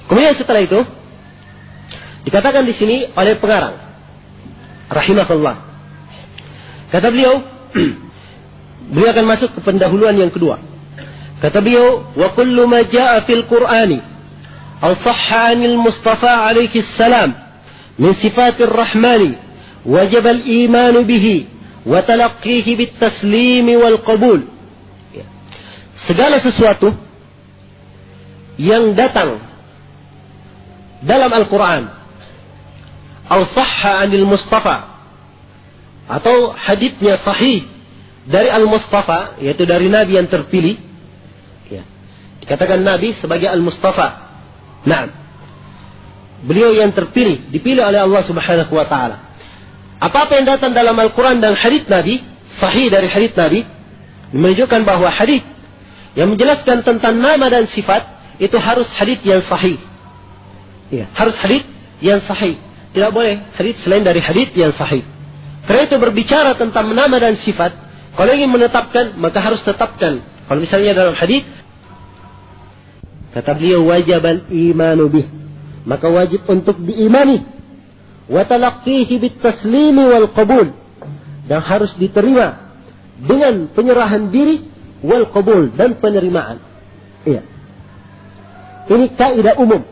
Kemudian setelah itu dikatakan di sini oleh pengarang rahimahullah. Kata beliau, beliau akan masuk ke pendahuluan yang kedua. Kata beliau, wa kullu ma jaa fil Qur'ani aw sahha 'anil Mustafa alaihi salam min sifatir rahmani wajib al-iman bihi wa talaqqihi bit taslim wal qabul. Segala sesuatu yang datang dalam Al-Quran atau sahha 'anil Mustafa, atau haditsnya sahih dari Al-Mustafa, yaitu dari Nabi yang terpilih, ya. Dikatakan Nabi sebagai Al-Mustafa. Nah, beliau yang terpilih, dipilih oleh Allah Subhanahu wa taala. Apa-apa yang datang dalam Al-Quran dan hadits Nabi, sahih dari hadits Nabi, menunjukkan bahwa hadits yang menjelaskan tentang nama dan sifat itu harus hadits yang sahih. Ya, harus hadits yang sahih. Tidak boleh hadits selain dari hadits yang sahih. Karena itu berbicara tentang nama dan sifat, kalau ingin menetapkan, maka harus tetapkan. Kalau misalnya dalam hadits, kata beliau, wajib al-imanu bih, maka wajib untuk diimani. Wa talaqqihi bit taslimi wal qabul, dan harus diterima dengan penyerahan diri wal qabul, dan penerimaan. Iya. Ini kaidah umum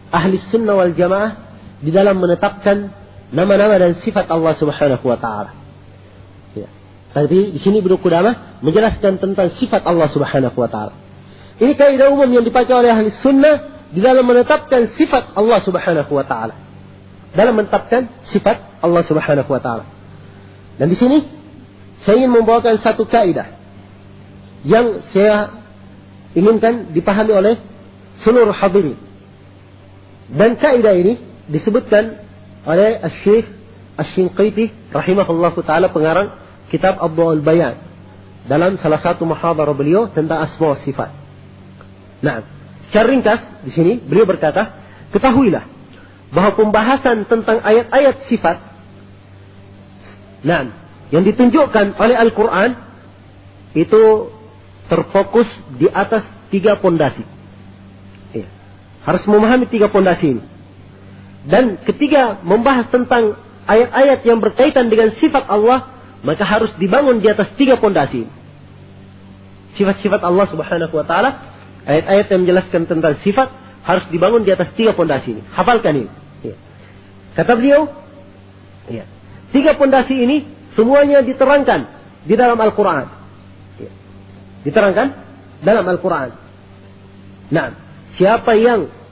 ahli sunnah wal jamaah di dalam menetapkan nama-nama dan sifat Allah Subhanahu wa taala. Ya. Tapi di sini Ibnu Qudamah menjelaskan tentang sifat Allah Subhanahu wa taala. Ini kaidah umum yang dipakai oleh ahli sunnah di dalam menetapkan sifat Allah Subhanahu wa taala. Dalam menetapkan sifat Allah Subhanahu wa taala. Dan di sini saya ingin membawakan satu kaidah yang saya inginkan dipahami oleh seluruh hadirin. Dan kaidah ini disebutkan oleh Syekh Asy-Shinqiti rahimahullahu taala, pengarang kitab Adwa'ul Bayan, dalam salah satu muhadarah beliau tentang asma wa sifat. Nah, secara ringkas di sini beliau berkata, ketahuilah bahwa pembahasan tentang ayat-ayat sifat, nah, yang ditunjukkan oleh Al-Quran itu terfokus di atas 3 pondasi. Ya. Harus memahami 3 pondasi ini. Dan ketika membahas tentang ayat-ayat yang berkaitan dengan sifat Allah, maka harus dibangun di atas 3 pondasi. Sifat-sifat Allah Subhanahu wa taala, ayat-ayat yang menjelaskan tentang sifat harus dibangun di atas 3 pondasi ini. Hafalkan ini. Ya. Kata beliau, ya, 3 pondasi ini semuanya diterangkan di dalam Al-Quran. Ya. Diterangkan dalam Al-Quran. Nah, siapa yang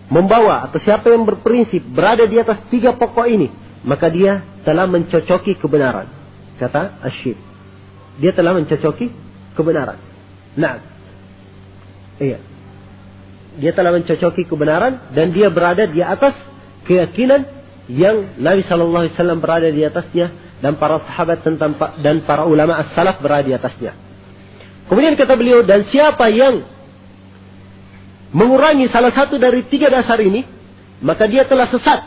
membawa atau siapa yang berprinsip berada di atas 3 pokok ini, maka dia telah mencocoki kebenaran. Kata Asy-Syiikh, dia telah mencocoki kebenaran. Nah, iya, dia telah mencocoki kebenaran dan dia berada di atas keyakinan yang Nabi Sallallahu Alaihi Wasallam berada di atasnya, dan para sahabat dan para ulama as-salaf berada di atasnya. Kemudian kata beliau, dan siapa yang mengurangi salah satu dari 3 dasar ini, maka dia telah sesat.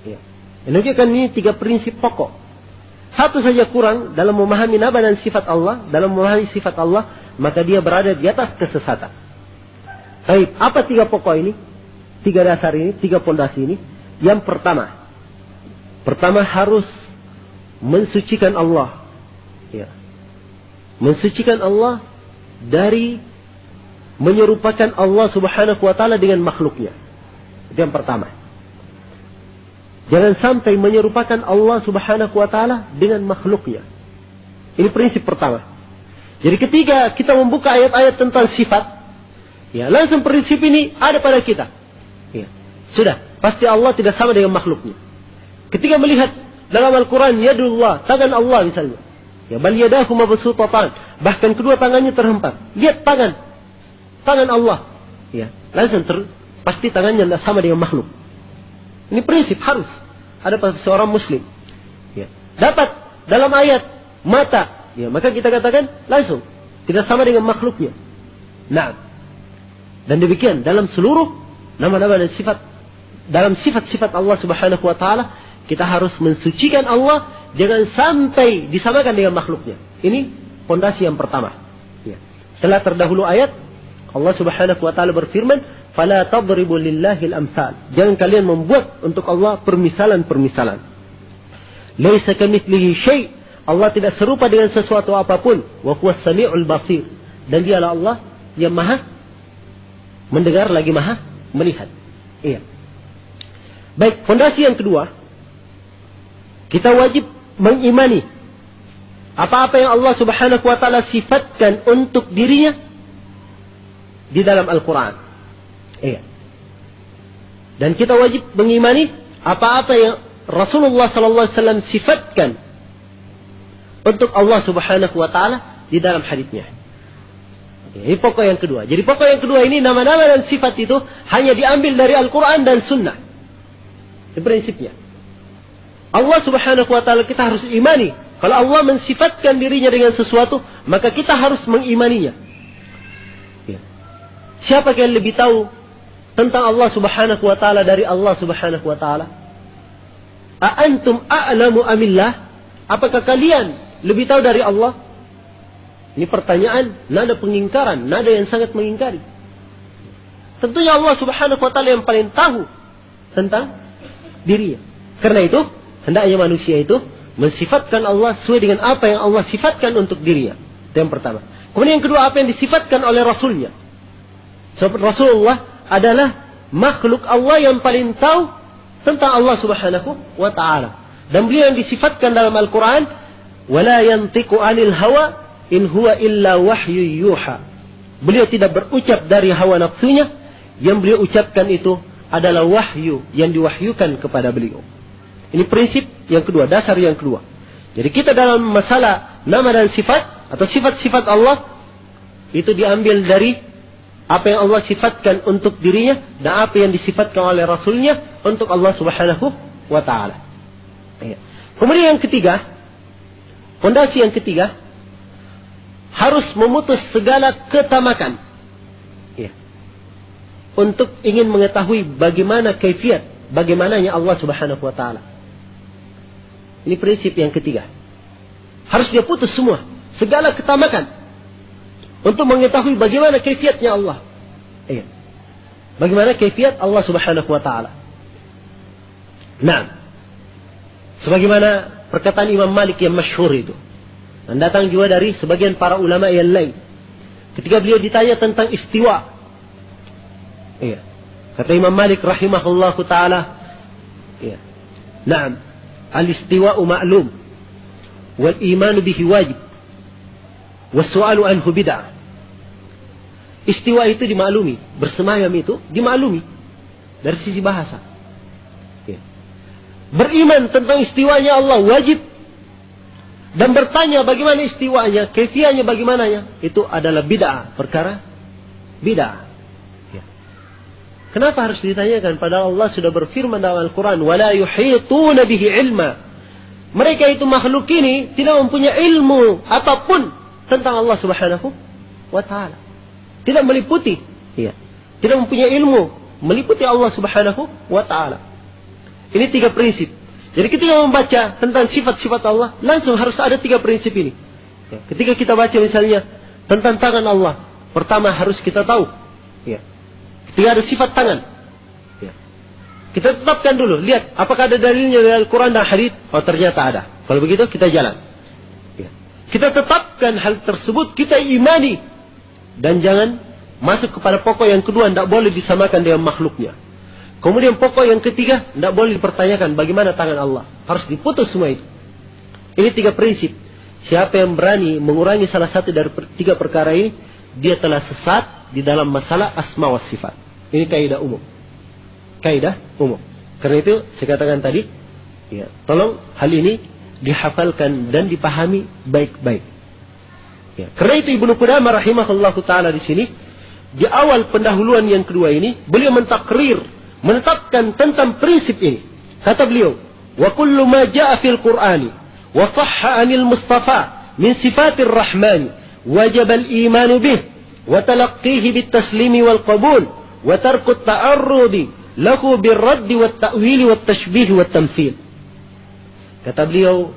Ya. Menunjukkan ini 3 prinsip pokok. Satu saja kurang dalam memahami nama dan sifat Allah, dalam memahami sifat Allah, maka dia berada di atas kesesatan. Baik, apa 3 pokok ini? 3 dasar ini, 3 pondasi ini. Yang pertama harus mensucikan Allah. Ya. Mensucikan Allah dari menyerupakan Allah Subhanahu wa taala dengan makhluknya. Itu yang pertama. Jangan sampai menyerupakan Allah Subhanahu wa taala dengan makhluknya. Ini prinsip pertama. Jadi ketika kita membuka ayat-ayat tentang sifat, ya, langsung prinsip ini ada pada kita. Ya. Sudah, pasti Allah tidak sama dengan makhluknya. Ketika melihat dalam Al-Quran, yadullah, tangan Allah misalnya. Ya, bal yadahu mabsutatan, bahkan kedua tangannya terhempar. Lihat tangan Allah, ya, langsung pasti tangannya tidak sama dengan makhluk. Ini prinsip harus ada pada seorang muslim. Ya. Dapat dalam ayat mata, ya, maka kita katakan langsung tidak sama dengan makhluknya. Nah, dan demikian dalam seluruh nama-nama dan sifat, dalam sifat-sifat Allah Subhanahu wa taala, kita harus mensucikan Allah, jangan sampai disamakan dengan makhluknya. Ini pondasi yang pertama. Ya. Setelah terdahulu ayat Allah Subhanahu wa taala berfirman, "Fala tadribu lillahil amsal." Jangan kalian membuat untuk Allah permisalan-permisalan. Laisa kamitslihi syai'. Allah tidak serupa dengan sesuatu apapun. Wa huwas samiul basir. Dan dialah Allah yang Maha mendengar lagi Maha melihat. Iya. Baik, fondasi yang kedua, kita wajib mengimani apa-apa yang Allah Subhanahu wa taala sifatkan untuk dirinya di dalam Al-Quran. Iya. Dan kita wajib mengimani apa-apa yang Rasulullah sallallahu alaihi wasallam sifatkan untuk Allah Subhanahu wa taala di dalam hadisnya. Ini pokok yang kedua. Jadi pokok yang kedua ini, nama-nama dan sifat itu hanya diambil dari Al-Quran dan Sunnah. Itu prinsipnya. Allah Subhanahu wa taala kita harus imani. Kalau Allah mensifatkan dirinya dengan sesuatu, maka kita harus mengimaninya. Siapa yang lebih tahu tentang Allah Subhanahu wa taala dari Allah Subhanahu wa taala? A antum a'lamu amillah? Apakah kalian lebih tahu dari Allah? Ini pertanyaan, nada pengingkaran, nada yang sangat mengingkari. Tentunya Allah Subhanahu wa taala yang paling tahu tentang dirinya. Karena itu, hendaknya manusia itu mensifatkan Allah sesuai dengan apa yang Allah sifatkan untuk dirinya. Itu yang pertama. Kemudian yang kedua, apa yang disifatkan oleh Rasulnya. Sebab Rasulullah adalah makhluk Allah yang paling tahu tentang Allah Subhanahu wa taala. Dan beliau yang disifatkan dalam Al-Quran, wala yantiqu anil hawa in huwa illa wahyu yuha. Beliau tidak berucap dari hawa nafsunya, yang beliau ucapkan itu adalah wahyu yang diwahyukan kepada beliau. Ini prinsip yang kedua, dasar yang kedua. Jadi kita dalam masalah nama dan sifat atau sifat-sifat Allah itu diambil dari apa yang Allah sifatkan untuk dirinya dan apa yang disifatkan oleh Rasulnya untuk Allah Subhanahu wa taala. Kemudian yang ketiga, fondasi yang ketiga, harus memutus segala ketamakan. Untuk ingin mengetahui bagaimana kaifiat, bagaimananya Allah Subhanahu wa taala. Ini prinsip yang ketiga. Harus dia putus semua, segala ketamakan untuk mengetahui bagaimana kaifiatnya Allah. Bagaimana kaifiat Allah Subhanahu wa taala. Nah, sebagaimana perkataan Imam Malik yang masyhur itu, dan datang juga dari sebagian para ulama yang lain. Ketika beliau ditanya tentang istiwa, kata Imam Malik rahimahullahu taala, "Na'am, al-istiwa'u ma'lum wal imanu bihi wajib was su'alu anhu bid'ah." Istiwa itu dimaklumi, bersemayam itu dimaklumi dari sisi bahasa. Beriman tentang istiwanya Allah wajib, dan bertanya bagaimana istiwanya, kaifiahnya bagaimananya, itu adalah bid'ah, perkara bid'ah. Kenapa harus ditanyakan? Padahal Allah sudah berfirman dalam Al-Quran, وَلَا يُحِيطُونَ بِهِ عِلْمًا. Mereka itu makhluk ini tidak mempunyai ilmu apapun tentang Allah Subhanahu wa ta'ala. Tidak meliputi. Tidak mempunyai ilmu meliputi Allah Subhanahu wa ta'ala. Ini 3 prinsip. Jadi ketika membaca tentang sifat-sifat Allah, langsung harus ada 3 prinsip ini. Ketika kita baca misalnya tentang tangan Allah, pertama harus kita tahu. Ketika ada sifat tangan, kita tetapkan dulu. Lihat, apakah ada dalilnya dari Al-Quran dan hadits? Oh, ternyata ada. Kalau begitu, kita jalan. Kita tetapkan hal tersebut, kita imani. Dan jangan masuk kepada pokok yang kedua, tidak boleh disamakan dengan makhluknya. Kemudian pokok yang ketiga, tidak boleh dipertanyakan bagaimana tangan Allah. Harus diputus semua itu. Ini 3 prinsip. Siapa yang berani mengurangi salah satu dari 3 perkara ini, dia telah sesat di dalam masalah asma wa sifat. Ini kaidah umum. Kaidah umum. Karena itu saya katakan tadi, tolong hal ini dihafalkan dan dipahami baik-baik. Karena itu Ibnu Qudamah rahimahullahu taala di sini, di awal pendahuluan yang kedua ini, beliau mentakrir, menetapkan tentang prinsip ini. Kata beliau, "Wa kullu ma jaa'a fil Qur'ani wa sahha 'anil Mustafa min sifatir Rahman, wajib al-iman bih wa talaqqihi bit taslimi wal qabul wa tarku at-ta'arrudi lahu bir radd wat ta'wil wat tashbih wat tamthil." Kata beliau,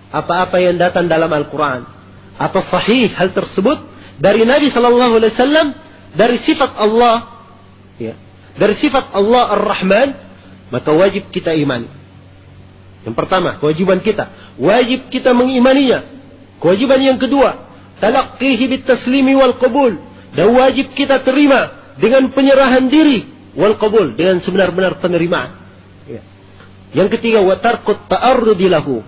apa-apa yang datang dalam Al-Quran atau sahih hal tersebut dari Nabi sallallahu alaihi wasallam dari sifat Allah, ya, dari sifat Allah Ar-Rahman, maka wajib kita imani. Yang pertama, kewajiban kita, wajib kita mengimaninya. Kewajiban yang kedua, talaqqihi bit-taslimi wal qabul, dan wajib kita terima dengan penyerahan diri wal qabul, dengan sebenar-benar penerimaan. Ya. Yang ketiga, wa tarkut ta'arrudi lahu,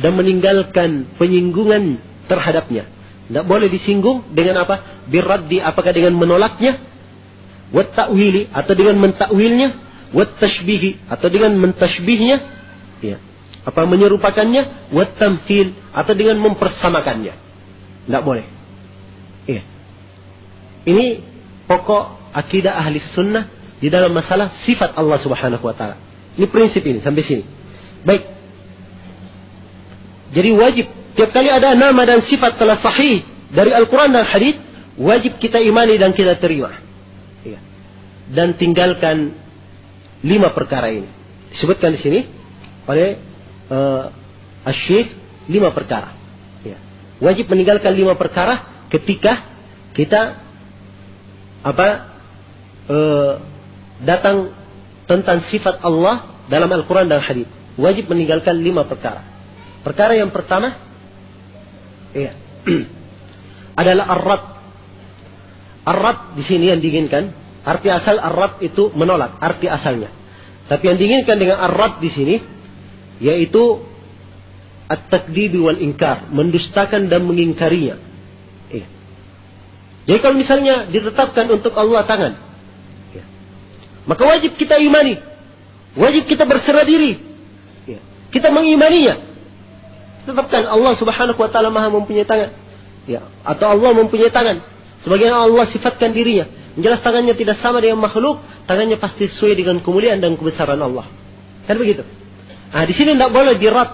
dan meninggalkan penyinggungan terhadapnya. Tidak boleh disinggung dengan apa? Birraddi, apakah dengan menolaknya? Wat ta'wili, atau dengan mentakwilnya? Wat tashbihi, atau dengan mentashbihnya? Ya. Apa menyerupakannya? Wat tamthil, atau dengan mempersamakannya. Tidak boleh. Ya. Ini pokok akidah ahli sunnah di dalam masalah sifat Allah Subhanahu wa taala. Ini prinsip ini sampai sini. Baik. Jadi wajib tiap kali ada nama dan sifat telah sahih dari Al-Quran dan Hadis, wajib kita imani dan kita terima. Ya. Dan tinggalkan 5 perkara ini. Disebutkan di sini oleh Asy-Syaikh 5 perkara. Ya. Wajib meninggalkan 5 perkara ketika kita datang tentang sifat Allah dalam Al-Quran dan Hadis. Wajib meninggalkan 5 perkara. Perkara yang pertama, ya, adalah ar-rad. Ar-rad di sini yang diinginkan, arti asal ar-rad itu menolak, arti asalnya. Tapi yang diinginkan dengan ar-rad di sini yaitu at-takdzib wal inkar, mendustakan dan mengingkarinya. Ya. Jadi kalau misalnya ditetapkan untuk Allah tangan, ya, maka wajib kita imani, wajib kita berserah diri, ya, kita mengimaninya. Tetapkan Allah Subhanahu wa taala Maha mempunyai tangan. Ya, atau Allah mempunyai tangan. Sebagaimana Allah sifatkan dirinya. Jelas tangannya tidak sama dengan makhluk, tangannya pasti sesuai dengan kemuliaan dan kebesaran Allah. Kan begitu? Nah, di sini tidak boleh dirad,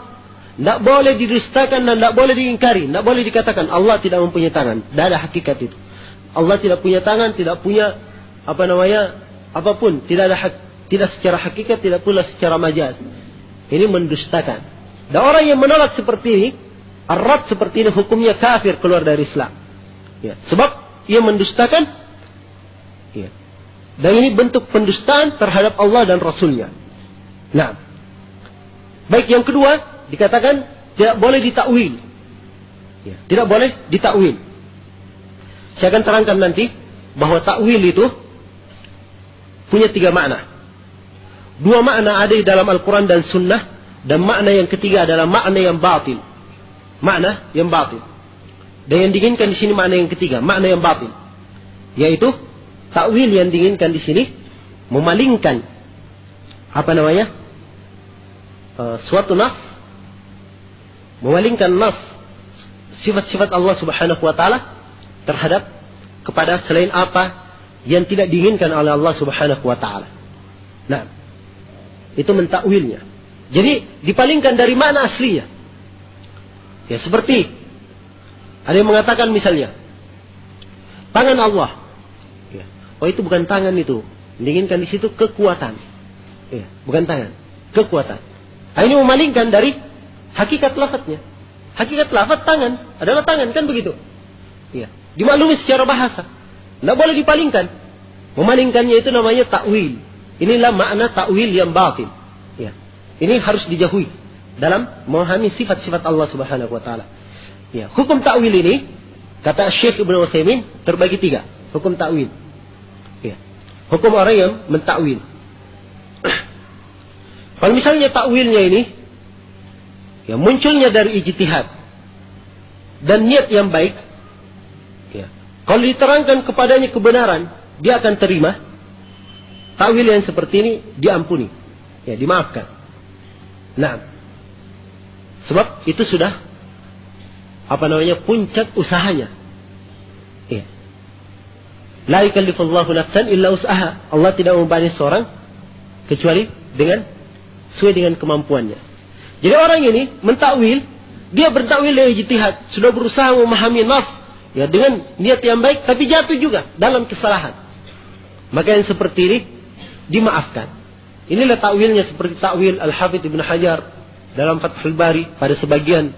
tidak boleh didustakan dan tidak boleh diingkari, tidak boleh dikatakan Allah tidak mempunyai tangan. Tidak ada hakikat itu. Allah tidak punya tangan, tidak punya apapun, tidak secara hakikat, tidak pula secara majaz. Ini mendustakan. Dan orang yang menolak seperti ini, ar-rad seperti ini, hukumnya kafir, keluar dari Islam. Ya, sebab ia mendustakan. Ya. Dan ini bentuk pendustaan terhadap Allah dan Rasulnya. Nah, baik, yang kedua dikatakan tidak boleh ditakwil. Ya, tidak boleh ditakwil. Saya akan terangkan nanti bahwa takwil itu punya 3 makna. 2 makna ada di dalam Al-Quran dan Sunnah. Dan makna yang ketiga adalah makna yang batil. Makna yang batil. Dan yang diinginkan di sini makna yang ketiga, makna yang batil. Yaitu takwil yang diinginkan di sini memalingkan suatu nas, memalingkan nas sifat-sifat Allah Subhanahu wa taala terhadap kepada selain apa yang tidak diinginkan oleh Allah Subhanahu wa taala. Nah, itu mentakwilnya. Jadi dipalingkan dari makna aslinya. Ya, seperti ada yang mengatakan misalnya tangan Allah. Ya. Oh, itu bukan tangan itu. Diinginkan di situ kekuatan. Ya, bukan tangan, kekuatan. Nah, ini memalingkan dari hakikat lafadznya. Hakikat lafadz tangan adalah tangan, kan begitu? Ya. Dimaklumi secara bahasa. Tidak boleh dipalingkan. Memalingkannya itu namanya takwil. Inilah makna takwil yang batil. Ya. Ini harus dijauhi dalam memahami sifat-sifat Allah Subhanahu wa taala. Ya, hukum takwil ini kata Syekh Ibnu Utsaimin terbagi 3. Hukum takwil. Ya. Hukum orang yang mentakwil. Kalau misalnya takwilnya ini ya munculnya dari ijtihad dan niat yang baik, ya. Kalau diterangkan kepadanya kebenaran, dia akan terima. Takwil yang seperti ini diampuni. Ya, dimaafkan. Nah, sebab itu sudah puncak usahanya. Ya. La yukallifullahu nafsan illa usaha. Allah tidak membebani seorang kecuali sesuai dengan kemampuannya. Jadi orang ini mentakwil, dia bertakwil dengan ijtihad, sudah berusaha memahami nas, ya, dengan niat yang baik, tapi jatuh juga dalam kesalahan. Maka yang seperti ini dimaafkan. Inilah takwilnya seperti takwil Al-Hafidz Ibnu Hajar dalam Fathul Bari pada sebagian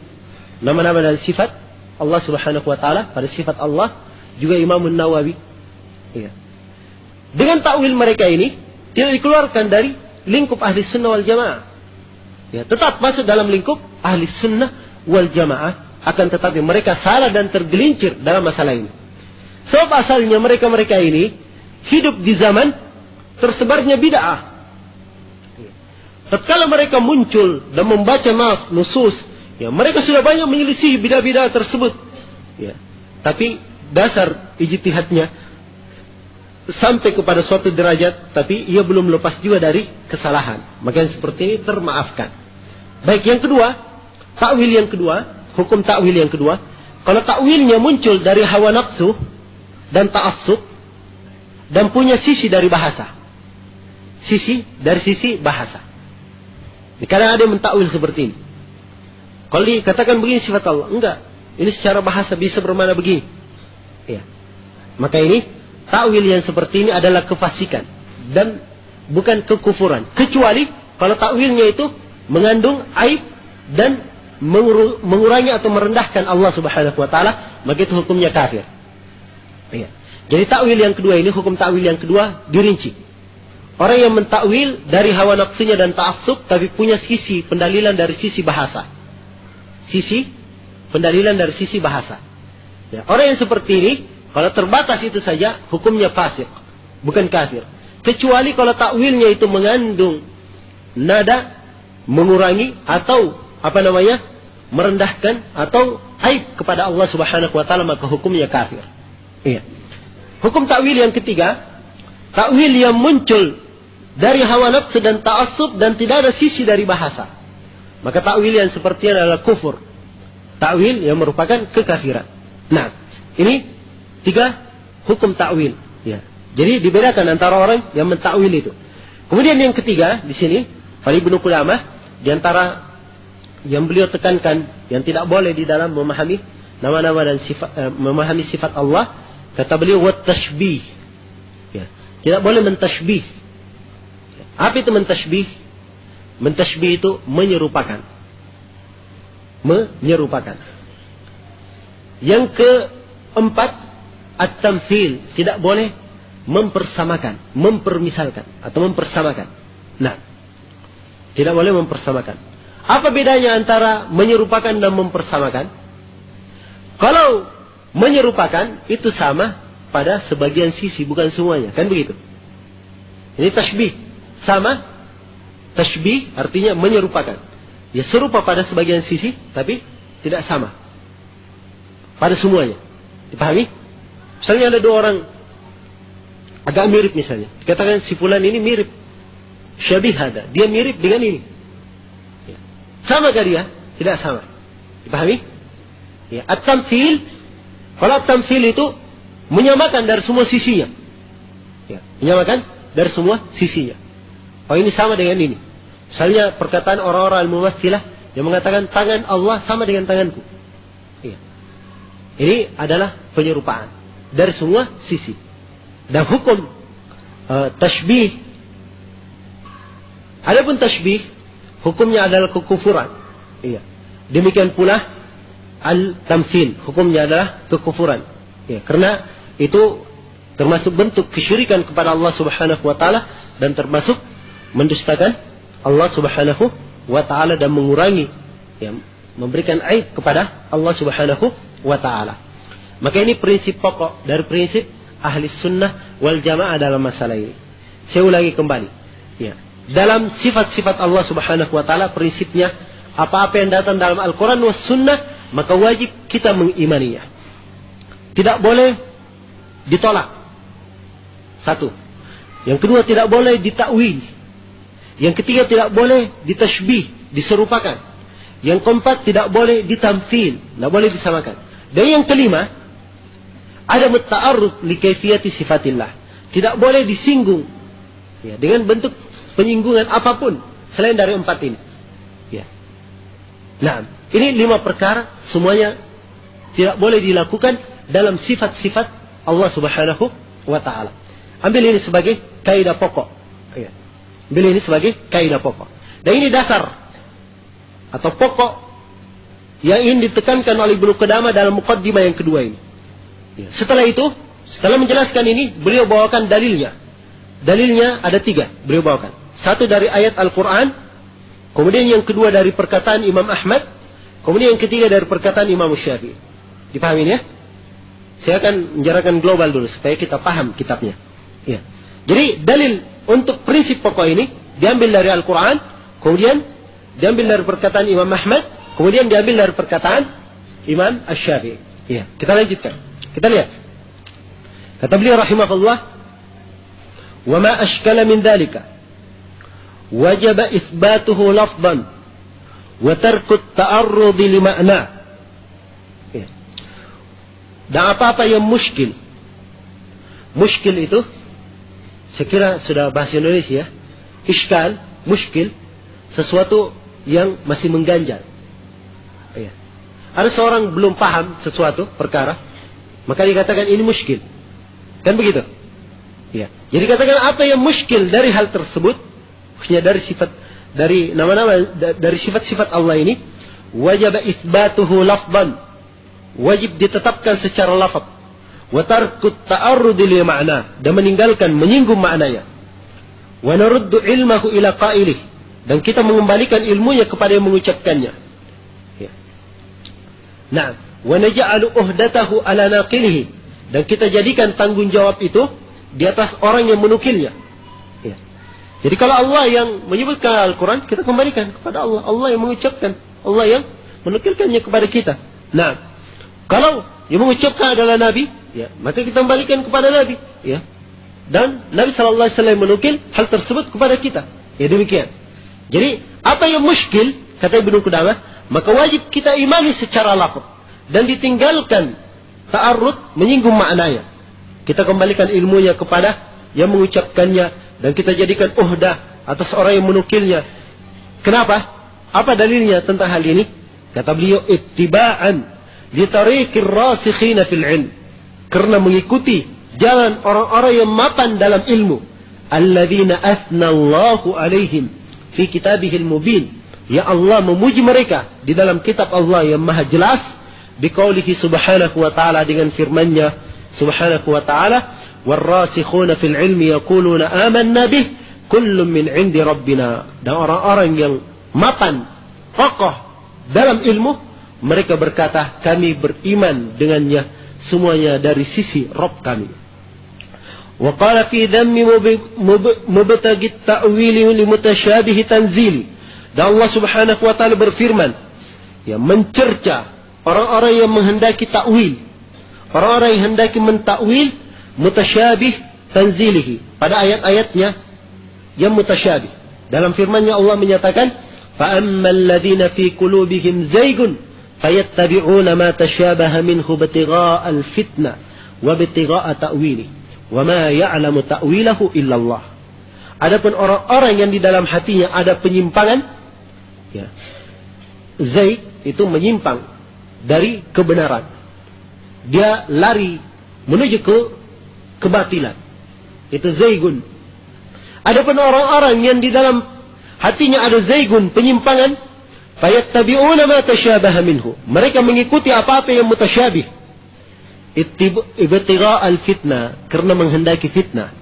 nama-nama dan sifat Allah Subhanahu wa taala, pada sifat Allah, juga Imam Nawawi Ya. Dengan takwil mereka ini tidak dikeluarkan dari lingkup ahli sunnah wal jamaah. Ya, tetap masuk dalam lingkup ahli sunnah wal jamaah, akan tetapi mereka salah dan tergelincir dalam masalah ini. Sebab asalnya mereka ini hidup di zaman tersebarnya bid'ah. Tatkala mereka muncul dan membaca nusus, ya mereka sudah banyak menyelisih bid'ah-bid'ah tersebut. Ya. Tapi dasar ijtihadnya sampai kepada suatu derajat, tapi ia belum lepas juga dari kesalahan. Maka yang seperti ini termaafkan. Baik, yang kedua, takwil yang kedua, hukum takwil yang kedua, kalau takwilnya muncul dari hawa nafsu dan ta'assub dan punya sisi dari bahasa. Dari sisi bahasa. Kadang ada yang mentakwil seperti ini. Kalau dikatakan begini sifat Allah, enggak. Ini secara bahasa bisa bermakna begini. Ya. Maka ini takwil yang seperti ini adalah kefasikan dan bukan kekufuran. Kecuali kalau takwilnya itu mengandung aib dan mengurangi atau merendahkan Allah Subhanahu wa taala, maka itu hukumnya kafir. Ya. Jadi takwil yang kedua ini, hukum takwil yang kedua dirinci. Orang yang mentakwil dari hawa nafsunya dan ta'assub, tapi punya sisi pendalilan dari sisi bahasa. Sisi pendalilan dari sisi bahasa. Ya, orang yang seperti ini, kalau terbatas itu saja, hukumnya fasik, bukan kafir. Kecuali kalau takwilnya itu mengandung nada mengurangi atau merendahkan atau aib kepada Allah Subhanahu wa taala, maka hukumnya kafir. Iya. Hukum takwil yang ketiga, takwil yang muncul dari hawa nafsu dan ta'assub dan tidak ada sisi dari bahasa, maka takwil yang seperti adalah kufur. Takwil yang merupakan kekafiran. Nah, ini 3 hukum takwil. Ya. Jadi dibedakan antara orang yang mentakwil itu. Kemudian yang ketiga di sini, Ibnu Qudamah, di antara yang beliau tekankan yang tidak boleh di dalam memahami nama-nama dan sifat, memahami sifat Allah, kata beliau wat tashbih. Ya. Tidak boleh mentashbih. Apa itu mentashbih? Mentashbih itu menyerupakan. Menyerupakan. Yang keempat, at-tamthil. Tidak boleh mempersamakan, mempermisalkan atau mempersamakan. Nah, tidak boleh mempersamakan. Apa bedanya antara menyerupakan dan mempersamakan? Kalau menyerupakan itu sama pada sebagian sisi, bukan semuanya, kan begitu? Ini tashbih. Sama, tashbih artinya menyerupakan. Ya serupa pada sebagian sisi, tapi tidak sama pada semuanya. Dipahami? Misalnya ada 2 orang agak mirip misalnya. Dikatakan si fulan ini mirip. Syabih ada. Dia mirip dengan ini. Ya. Sama kah dia? Tidak sama. Dipahami? Ya. At-tamthil. Kalau at-tamthil itu menyamakan dari semua sisinya. Ya. Menyamakan dari semua sisinya. Oh ini sama dengan ini. Misalnya perkataan orang-orang al-mumatsilah yang mengatakan tangan Allah sama dengan tanganku. Iya. Ini adalah penyerupaan dari semua sisi. Dan hukum tashbih. Adapun tashbih hukumnya adalah kekufuran. Iya. Demikian pula al-tamtsil hukumnya adalah kekufuran. Iya. Karena itu termasuk bentuk kesyirikan kepada Allah Subhanahu wa taala dan termasuk mendustakan Allah Subhanahu wa taala dan mengurangi, ya, memberikan aib kepada Allah Subhanahu wa taala. Maka ini prinsip pokok dari prinsip ahli sunnah wal jamaah dalam masalah ini. Saya ulangi kembali. Ya. Dalam sifat-sifat Allah Subhanahu wa taala, prinsipnya apa-apa yang datang dalam Al-Quran was sunnah, maka wajib kita mengimaninya. Tidak boleh ditolak. 1. Yang kedua, tidak boleh ditakwil. Yang ketiga, tidak boleh ditashbih, diserupakan. Yang keempat, tidak boleh ditamthil, tidak boleh disamakan. Dan yang kelima, ada ta'arrud li kaifiyati sifatillah. Tidak boleh disinggung, ya, dengan bentuk penyinggungan apapun selain dari 4 ini. Ya. Nah, ini 5 perkara semuanya tidak boleh dilakukan dalam sifat-sifat Allah Subhanahu wa taala. Ambil ini sebagai kaidah pokok. Ya. Ambil ini sebagai kaidah pokok. Dan ini dasar atau pokok yang ingin ditekankan oleh Ibnu Qudamah dalam muqaddimah yang kedua ini. Ya. Setelah itu Setelah menjelaskan ini, beliau bawakan dalilnya. Dalilnya ada 3, beliau bawakan. 1 dari ayat Al-Quran, kemudian yang kedua dari perkataan Imam Ahmad, kemudian yang ketiga dari perkataan Imam Syafi'i. Dipahami ya? Saya akan menjelaskan global dulu supaya kita paham kitabnya. Ya. Jadi dalil untuk prinsip pokok ini diambil dari Al-Quran, kemudian diambil dari perkataan Imam Ahmad, kemudian diambil dari perkataan Imam Asy-Syafi'i. Ya. Kita lanjutkan. Kita lihat. Kata beliau rahimahullah, "Wa ma ashkala min dzalika wajaba itsbatuhu lafdhan wa tarku at-ta'arrud li ma'na." Ya. Dan apa-apa yang muskil. Muskil itu saya kira sudah bahasa Indonesia ya. Iskal, muskil, sesuatu yang masih mengganjal. Ya. Ada seorang belum paham sesuatu perkara, maka dikatakan ini muskil. Kan begitu? Ya. Jadi katakan apa yang muskil dari hal tersebut, khususnya dari sifat, dari nama-nama, dari sifat-sifat Allah ini, wajib isbatuhu lafdan, wajib ditetapkan secara lafaz, wa tarkut ta'arrud li ma'na, dan meninggalkan menyinggung maknanya, wa naruddu ilmahu ila qailih, dan kita mengembalikan ilmunya kepada yang mengucapkannya. Ya. Nah, wa naj'alu uhdatahu ala naqilihi, dan kita jadikan tanggung jawab itu di atas orang yang menukilnya. Ya. Jadi kalau Allah yang menyebutkan Al-Quran, kita kembalikan kepada Allah. Allah yang mengucapkan, Allah yang menukilkannya kepada kita. Nah, kalau yang mengucapkan adalah Nabi, ya, maka kita kembalikan kepada Nabi. Ya. Dan Nabi SAW menukil hal tersebut kepada kita. Ya demikian. Jadi apa yang muskil, kata Ibnu Qudamah, maka wajib kita imani secara lafaz dan ditinggalkan ta'arrud, menyinggung maknanya. Kita kembalikan ilmunya kepada yang mengucapkannya, dan kita jadikan uhdah atas orang yang menukilnya. Kenapa? Apa dalilnya tentang hal ini? Kata beliau, ittiba'an li tariqir rasikhina fil ilm, karena mengikuti jalan orang-orang yang mapan dalam ilmu, alladzina athnallahu alaihim fi kitabihil mubin, ya Allah memuji mereka di dalam kitab Allah yang maha jelas, biqaulihi subhanahu wa ta'ala, dengan firman-Nya subhanahu wa ta'ala, warrasikhuna fil ilmi yaquluna amanna bih kullun min 'indi rabbina, dan orang-orang yang mapan kokoh dalam ilmu, mereka berkata kami beriman dengannya, semuanya dari sisi Rabb kami. Wa qala fi dhammi mubtaghi at-ta'wili li mutasyabihi tanzili, dan Allah subhanahu wa ta'ala berfirman, ya, mencerca orang-orang yang menghendaki takwil, orang-orang yang hendaki mentakwil mutasyabih tanzilihi, pada ayat-ayatnya yang mutasyabih. Dalam firman-Nya Allah menyatakan, fa ammal ladzina fi qulubihim zaygun fayattabi'una ma tashabaha minhu ibtigha'a al-fitnah wa ibtigha'a ta'wili wa ma ya'lamu ta'wilahu illa Allah. Adapun orang-orang yang di dalam hatinya ada penyimpangan, ya, zaid itu menyimpang dari kebenaran, dia lari menuju ke kebatilan, itu zaygun. Adapun orang-orang yang di dalam hatinya ada zaygun, penyimpangan, fayattabi'una ma tashabaha minhu, mereka mengikuti apa-apa yang mutasyabih, ibtigha' al-fitnah, karena menghendaki fitnah,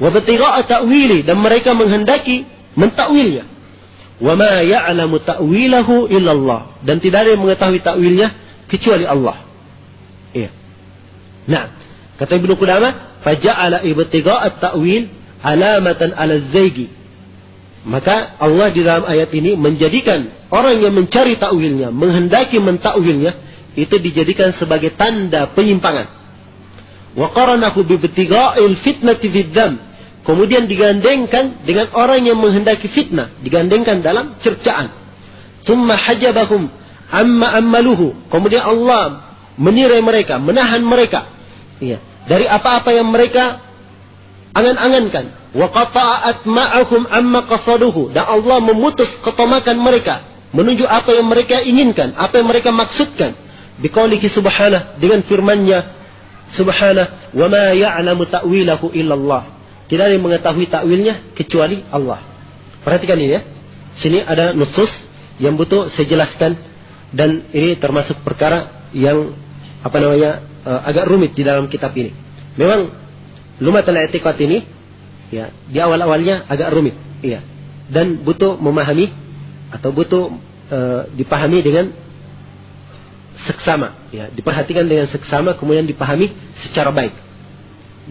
wa ibtigha' ta'wili, dan mereka menghendaki mentakwilnya. Wa ma ya'lamu ta'wilahu illa Allah, dan tidak ada yang mengetahui takwilnya kecuali Allah. Iya. Nah, kata Ibnu Qudamah, faja'ala ibtigha' at-ta'wil alamatan 'ala az-zaygi, maka Allah di dalam ayat ini menjadikan orang yang mencari takwilnya, menghendaki mentakwilnya, itu dijadikan sebagai tanda penyimpangan. Wa qaranahu bi ibtigha'il fitnati fid dham, kemudian digandengkan dengan orang yang menghendaki fitnah, digandengkan dalam cercaan. Tsumma hajabahum amma ammaluhu, kemudian Allah menirai mereka, menahan mereka, ya, dari apa-apa yang mereka angan-angankan. Wa qata'a atma'ahum amma qasaduhu, dan Allah memutus ketomakan mereka menuju apa yang mereka inginkan, apa yang mereka maksudkan. Biqaulihi subhanahu, dengan firman-Nya subhanahu, wa ma ya'lamu ta'wilahu illa Allah, tidak ada yang mengetahui takwilnya kecuali Allah. Perhatikan ini ya. Sini ada nusus yang butuh saya jelaskan, dan ini termasuk perkara yang agak rumit di dalam kitab ini. Memang lumatul i'tiqad ini ya di awal-awalnya agak rumit, iya. Dan butuh memahami atau butuh dipahami dengan seksama, ya, diperhatikan dengan seksama kemudian dipahami secara baik.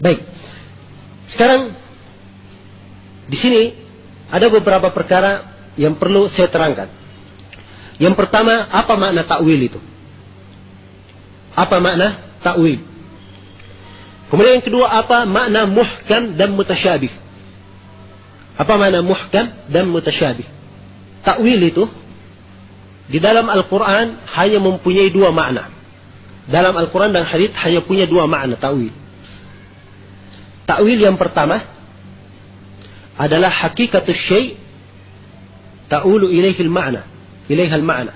Baik. Sekarang di sini ada beberapa perkara yang perlu saya terangkan. Yang pertama, apa makna ta'wil itu? Apa makna ta'wil? Kemudian yang kedua, apa makna muhkam dan mutasyabih? Apa makna muhkam dan mutasyabih? Ta'wil itu di dalam Al-Quran hanya mempunyai dua makna. Dalam Al-Quran dan hadits hanya punya dua makna ta'wil. Ta'wil yang pertama adalah hakikatus syai' ta'ulu ilaihil ma'na, ilaihal ma'na.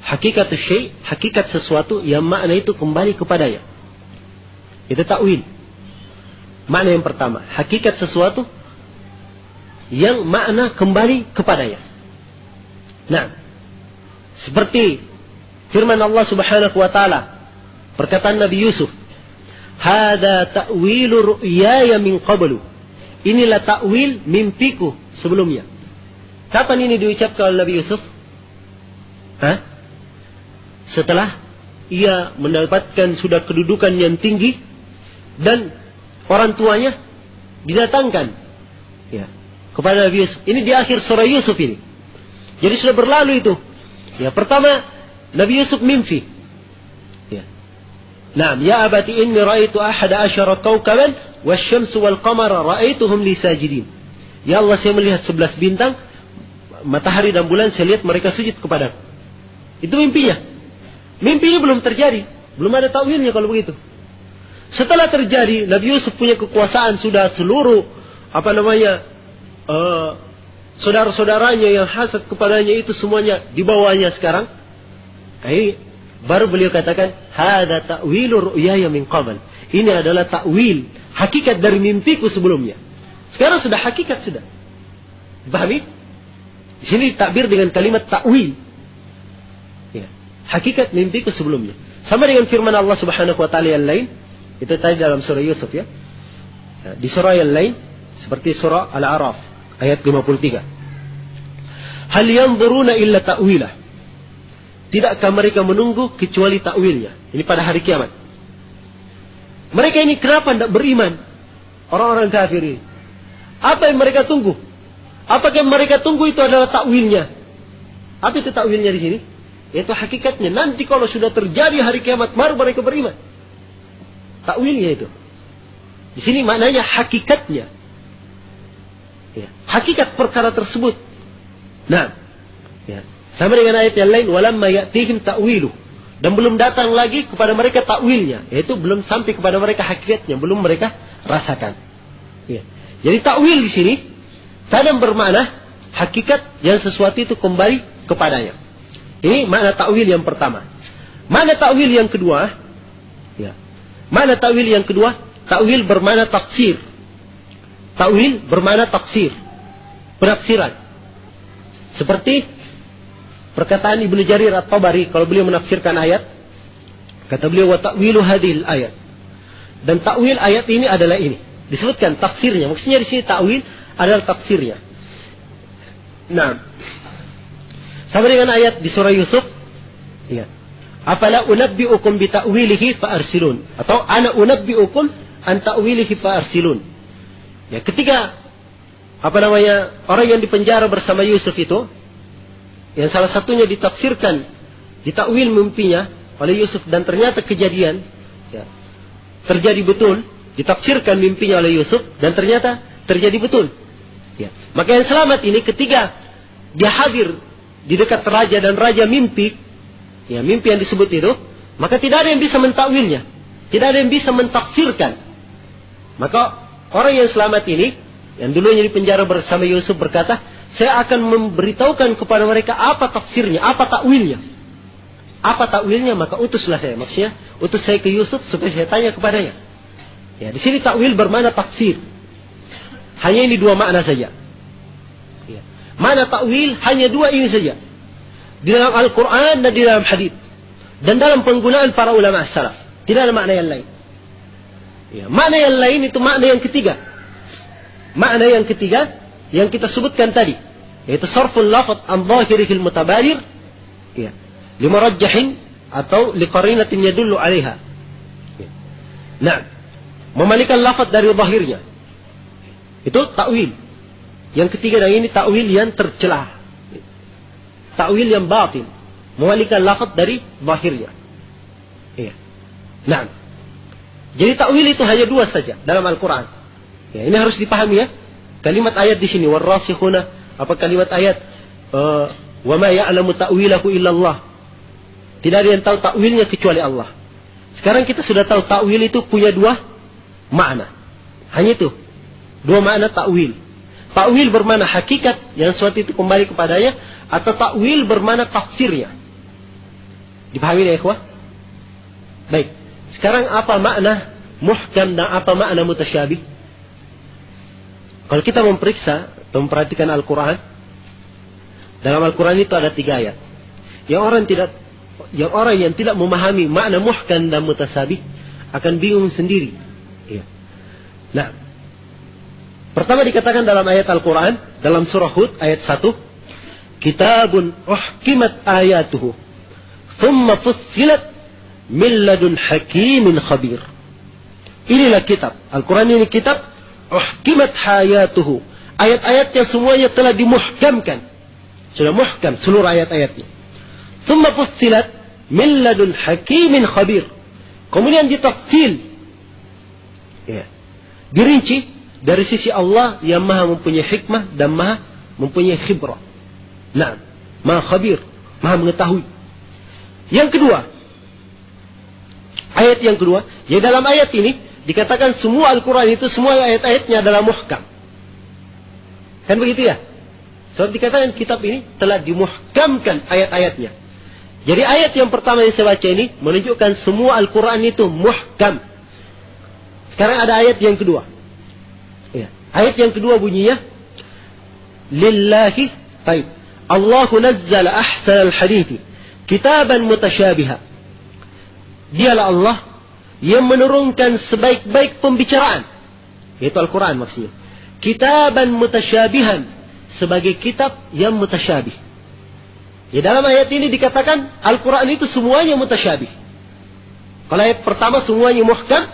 Hakikatus syai', hakikat sesuatu yang makna itu kembali kepadanya. Itu ta'wil. Makna yang pertama, hakikat sesuatu yang makna kembali kepadanya. Nah, seperti firman Allah Subhanahu wa taala, perkataan Nabi Yusuf, "Hada ta'wilu ru'yaya min qablu." Inilah ta'wil mimpiku sebelumnya. Kapan ini diucapkan oleh Nabi Yusuf? Setelah ia mendapatkan sudah kedudukan yang tinggi dan orang tuanya didatangkan, ya, kepada Nabi Yusuf. Ini di akhir surah Yusuf ini. Jadi sudah berlalu itu. Ya, pertama Nabi Yusuf mimpi. Ya. Naam, ya abati inni ra'aitu ahada asyara kawkaban wasyamsu wal qamara ra'aituhum li sajidin. Ya Allah, saya melihat 11 bintang, matahari dan bulan, saya lihat mereka sujud kepadaku. Itu mimpinya. Mimpi ini belum terjadi, belum ada ta'wilnya kalau begitu. Setelah terjadi, Nabi Yusuf punya kekuasaan, sudah seluruh saudara-saudaranya yang hasad kepadanya itu semuanya di bawahnya sekarang. Baru beliau katakan, "Hada ta'wilu ru'yaya min qabl." Ini adalah ta'wil, hakikat dari mimpiku sebelumnya. Sekarang sudah hakikat sudah. Dipahami? Di sini takbir dengan kalimat ta'wil. Ya, hakikat mimpiku sebelumnya. Sama dengan firman Allah Subhanahu wa taala yang lain, itu tadi dalam surah Yusuf ya. Di surah yang lain seperti surah Al-A'raf ayat 53. Hal yanzuruna illa ta'wilah. Tidakkah mereka menunggu kecuali ta'wilnya? Ini pada hari kiamat. Mereka ini kenapa tidak beriman? Orang-orang kafir ini. Apa yang mereka tunggu? Apakah yang mereka tunggu itu adalah ta'wilnya? Apa itu ta'wilnya di sini? Yaitu hakikatnya. Nanti kalau sudah terjadi hari kiamat, baru mereka beriman. Ta'wilnya itu. Di sini maknanya hakikatnya. Ya, hakikat perkara tersebut. Nah, ya, sama dengan ayat yang lain, walamma ya'tihim ta'wilu. Dan belum datang lagi kepada mereka ta'wilnya, yaitu belum sampai kepada mereka hakikatnya, belum mereka rasakan. Ya. Jadi ta'wil di sini kadang bermakna hakikat yang sesuatu itu kembali kepadanya. Ini makna ta'wil yang pertama. Makna ta'wil yang kedua, ya. Makna ta'wil yang kedua, ta'wil bermakna tafsir. Ta'wil bermakna tafsir, penafsiran. Seperti perkataan Ibnu Jarir At-Tabari kalau beliau menafsirkan ayat, kata beliau wa ta'wilu hadhil ayat. Dan ta'wil ayat ini adalah ini. Disebutkan tafsirnya. Maksudnya di sini ta'wil adalah tafsirnya. Nah, sama dengan ayat di surah Yusuf, ya. Afala unabbi'ukum bi ta'wilihi fa arsilun, atau ana unabbi'ukum an ta'wilihi fa arsilun. Ya, ketika orang yang dipenjara bersama Yusuf itu, yang salah satunya ditafsirkan, ditakwil mimpinya oleh Yusuf dan ternyata kejadian, ya, terjadi betul, ditafsirkan mimpinya oleh Yusuf dan ternyata terjadi betul. Ya. Maka yang selamat ini ketika dia hadir di dekat raja dan raja mimpi, ya, mimpi yang disebut itu, maka tidak ada yang bisa mentakwilnya, tidak ada yang bisa mentafsirkan. Maka orang yang selamat ini, yang dulunya di penjara bersama Yusuf berkata, saya akan memberitahukan kepada mereka apa tafsirnya, apa takwilnya. Apa takwilnya, maka utuslah saya. Maksudnya, utus saya ke Yusuf supaya saya tanya kepadanya. Ya, di sini takwil bermakna tafsir. Hanya ini dua makna saja. Ya. Makna takwil hanya dua ini saja. Di dalam Al-Quran dan di dalam hadits. Dan dalam penggunaan para ulama salaf. Tidak ada makna yang lain. Ya, makna yang lain itu makna yang ketiga. Makna yang ketiga yang kita sebutkan tadi, yaitu sarful lafaz an dhahirihil mutabadir, ya, limarajjahin atau liqarinatin yadullu 'alaiha. Ya. Nah, memalingkan lafaz dari zahirnya. Itu ta'wil. Yang ketiga dan ini ta'wil yang tercelah. Ta'wil yang batin. Memalingkan lafaz dari zahirnya. Ya. Nah, jadi ta'wil itu hanya dua saja dalam Al-Quran. Ya, ini harus dipahami ya. Kalimat ayat di sini warasikhuna, apa kalimat ayat wa ma ya'lamu ta'wilahu illallah. Tidak ada yang tahu ta'wilnya kecuali Allah. Sekarang kita sudah tahu ta'wil itu punya dua makna. Hanya itu. Dua makna ta'wil. Ta'wil bermakna hakikat yang sesuatu itu kembali kepadanya, atau ta'wil bermakna tafsirnya. Dipahami ya ikhwah? Baik. Sekarang apa makna muhkam dan apa makna mutasyabih? Kalau kita memeriksa atau memperhatikan Al-Quran, dalam Al-Quran itu ada 3 ayat. Yang orang yang tidak memahami makna muhkam dan mutasyabih akan bingung sendiri. Ya. Nah, pertama dikatakan dalam ayat Al-Quran, dalam surah Hud ayat 1, Kitabun uhkimat ayatuhu, thumma fussilat min ladun hakimin khabir. Inilah kitab. Al-Quran ini kitab uhkimat hayatuhu. Ayat-ayatnya semuanya telah dimuhkamkan. Sudah muhkam seluruh ayat-ayatnya. Thumma fussilat min ladun hakimin khabir. Kemudian ditafsil. Ya. Dirinci dari sisi Allah yang maha mempunyai hikmah dan maha mempunyai khibrah. Nah, maha khabir, maha mengetahui. Yang kedua, ayat yang kedua, ya dalam ayat ini dikatakan semua Al-Quran itu, semua ayat-ayatnya adalah muhkam. Kan begitu ya? Sebab dikatakan kitab ini telah dimuhkamkan ayat-ayatnya. Jadi ayat yang pertama yang saya baca ini menunjukkan semua Al-Quran itu muhkam. Sekarang ada ayat yang kedua. Ya. Ayat yang kedua bunyinya, Lillahi, taib, Allahu nazzala ahsanal hadithi kitaban mutasyabiha. Dialah Allah yang menurunkan sebaik-baik pembicaraan, yaitu Al-Quran maksudnya. Kitaban mutasyabihan, sebagai kitab yang mutasyabih. Ya, dalam ayat ini dikatakan Al-Quran itu semuanya mutasyabih. Kalau ayat pertama semuanya muhkam,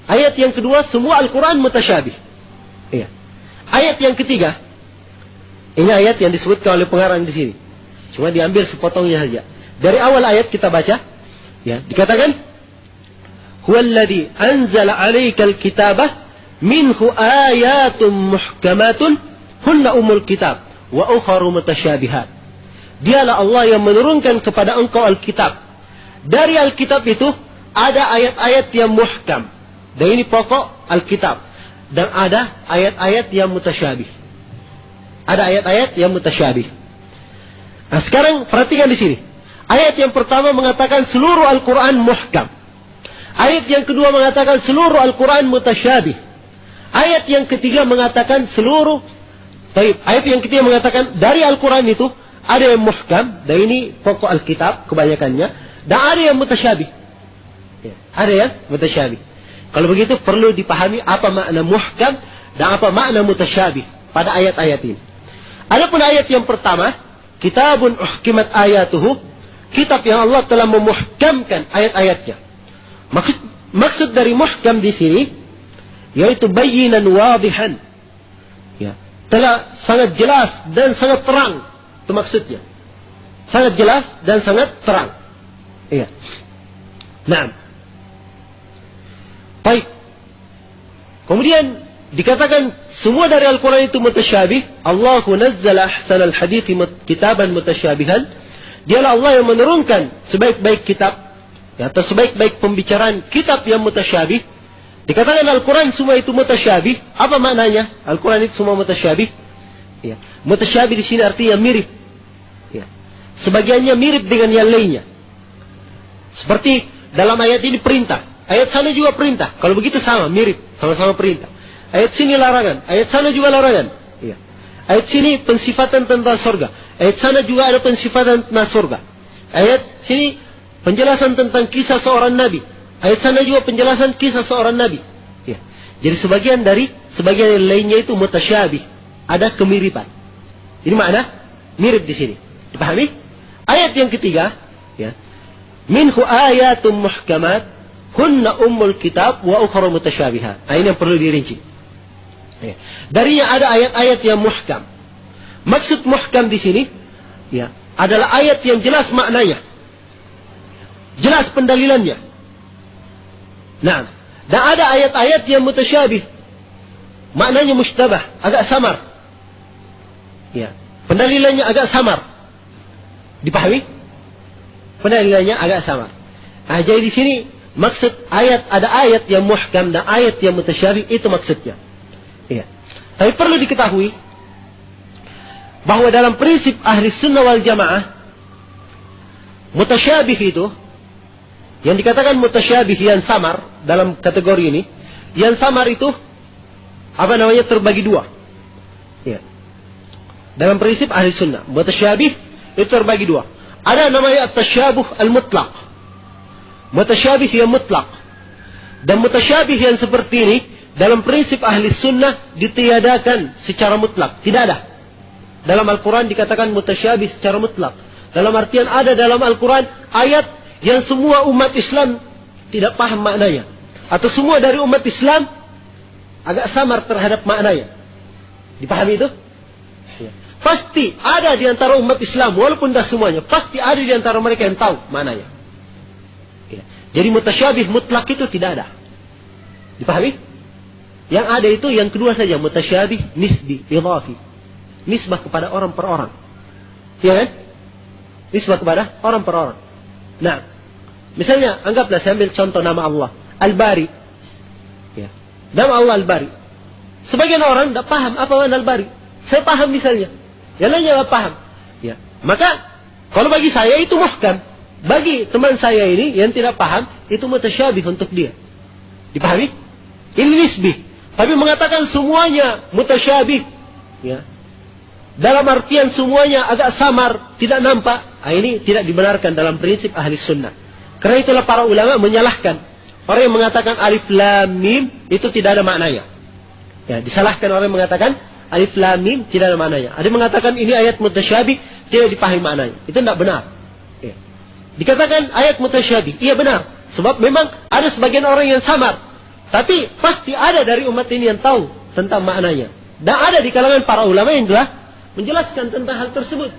ayat yang kedua semua Al-Quran mutasyabih. Iya. Ayat yang ketiga, ini ayat yang disebutkan oleh pengarang di sini. Cuma diambil sepotongnya saja. Dari awal ayat kita baca, ya, dikatakan Huwallazi anzala 'alaikal kitabah minhu ayatun muhkamatun hunna ummul kitab wa ukharu mutasyabihat. Dialah Allah yang menurunkan kepada engkau Alkitab. Dari Alkitab itu ada ayat-ayat yang muhkam. Dan ini pokok Alkitab. Dan ada ayat-ayat yang mutasyabih. Ada ayat-ayat yang mutasyabih. Nah, sekarang perhatikan di sini. Ayat yang pertama mengatakan seluruh Al-Quran muhkam. Ayat yang kedua mengatakan seluruh Al-Quran mutasyabih. Ayat yang ketiga mengatakan seluruh. Ayat yang ketiga mengatakan dari Al-Quran itu ada yang muhkam, dan ini pokok Alkitab kebanyakannya, dan ada yang mutasyabih. Ya, ada yang mutasyabih. Kalau begitu perlu dipahami apa makna muhkam dan apa makna mutasyabih pada ayat-ayat ini. Adapun ayat yang pertama, Kitabun uhkimat ayatuhu, kitab yang Allah telah memuhkamkan ayat-ayatnya. Maksud dari muhkam di sini yaitu bayinan wadihan. Ya, telah sangat jelas dan sangat terang. Itu maksudnya. Sangat jelas dan sangat terang. Iya. Nah. Baik. Kemudian dikatakan semua dari Al-Quran itu mutasyabih. Allahu nazzala ahsanal hadithi kitaban mutasyabihan. Dialah Allah yang menurunkan sebaik-baik kitab, ya, atau sebaik-baik pembicaraan kitab yang mutasyabih. Dikatakan Al-Quran semua itu mutasyabih. Apa maknanya? Al-Quran itu semua mutasyabih. Ya. Mutasyabih di sini artinya mirip. Ya. Sebagiannya mirip dengan yang lainnya. Seperti dalam ayat ini perintah. Ayat sana juga perintah. Kalau begitu sama, mirip. Sama-sama perintah. Ayat sini larangan. Ayat sana juga larangan. Ya. Ayat sini pensifatan tentang surga. Ayat sana juga ada pensifatan tentang surga. Ayat sini penjelasan tentang kisah seorang nabi. Ayat sana juga penjelasan kisah seorang nabi. Ya. Jadi sebagian lainnya itu mutasyabih, ada kemiripan. Ini makna mirip di sini. Dipahami? Ayat yang ketiga, ya. Minhu ayatum muhkamat hunna ummul kitab wa ukhra mutasyabihat. Ini yang perlu dirinci. Ya. Darinya ada ayat-ayat yang muhkam. Maksud muhkam di sini, ya, adalah ayat yang jelas maknanya, jelas pendalilannya. Nah, dan ada ayat-ayat yang mutasyabih, maknanya mustabah, agak samar. Ya, pendalilannya agak samar. Dipahami? Pendalilannya agak samar. Nah, jadi di sini maksud ada ayat yang muhkam dan ayat yang mutasyabih, itu maksudnya. Ya. Tapi perlu diketahui bahwa dalam prinsip ahli sunnah wal jamaah, mutasyabih itu, yang dikatakan mutasyabih yang samar dalam kategori ini, yang samar itu terbagi dua. Ya. Dalam prinsip ahli sunnah, mutasyabih itu terbagi dua. Ada namanya at-tasyabuh al-mutlaq, mutasyabih yang mutlak. Dan mutasyabih yang seperti ini dalam prinsip ahli sunnah ditiadakan secara mutlak, tidak ada. Dalam Al-Quran dikatakan mutasyabih secara mutlak. Dalam artian ada dalam Al-Quran ayat yang semua umat Islam tidak paham maknanya, atau semua dari umat Islam agak samar terhadap maknanya. Dipahami itu? Ya. Pasti ada di antara umat Islam, walaupun tidak semuanya, pasti ada di antara mereka yang tahu maknanya. Ya. Jadi mutasyabih mutlak itu tidak ada. Dipahami? Yang ada itu yang kedua saja, mutasyabih nisbi, idhafi. Nisbah kepada orang per orang. Ya kan? Nisbah kepada orang per orang. Nah, misalnya, anggaplah saya ambil contoh nama Allah, Al-Bari. Ya. Nama Allah Al-Bari. Sebagian orang tidak paham apa makna Al-Bari. Saya paham misalnya. Yang lainnya tidak paham. Ya. Maka, kalau bagi saya itu muhkam. Bagi teman saya ini yang tidak paham, itu mutasyabih untuk dia. Dipahami? Ini nisbih. Tapi mengatakan semuanya mutasyabih. Ya. Dalam artian semuanya agak samar, tidak nampak. Ini tidak dibenarkan dalam prinsip ahli sunnah. Karena itulah para ulama menyalahkan orang yang mengatakan alif lam mim itu tidak ada maknanya. Ya, disalahkan orang yang mengatakan alif lam mim tidak ada maknanya. Ada yang mengatakan ini ayat mutasyabih, tidak dipahami maknanya. Itu tidak benar. Ya. Dikatakan ayat mutasyabih, iya benar. Sebab memang ada sebagian orang yang samar. Tapi pasti ada dari umat ini yang tahu tentang maknanya. Dan ada di kalangan para ulama yang telah menjelaskan tentang hal tersebut.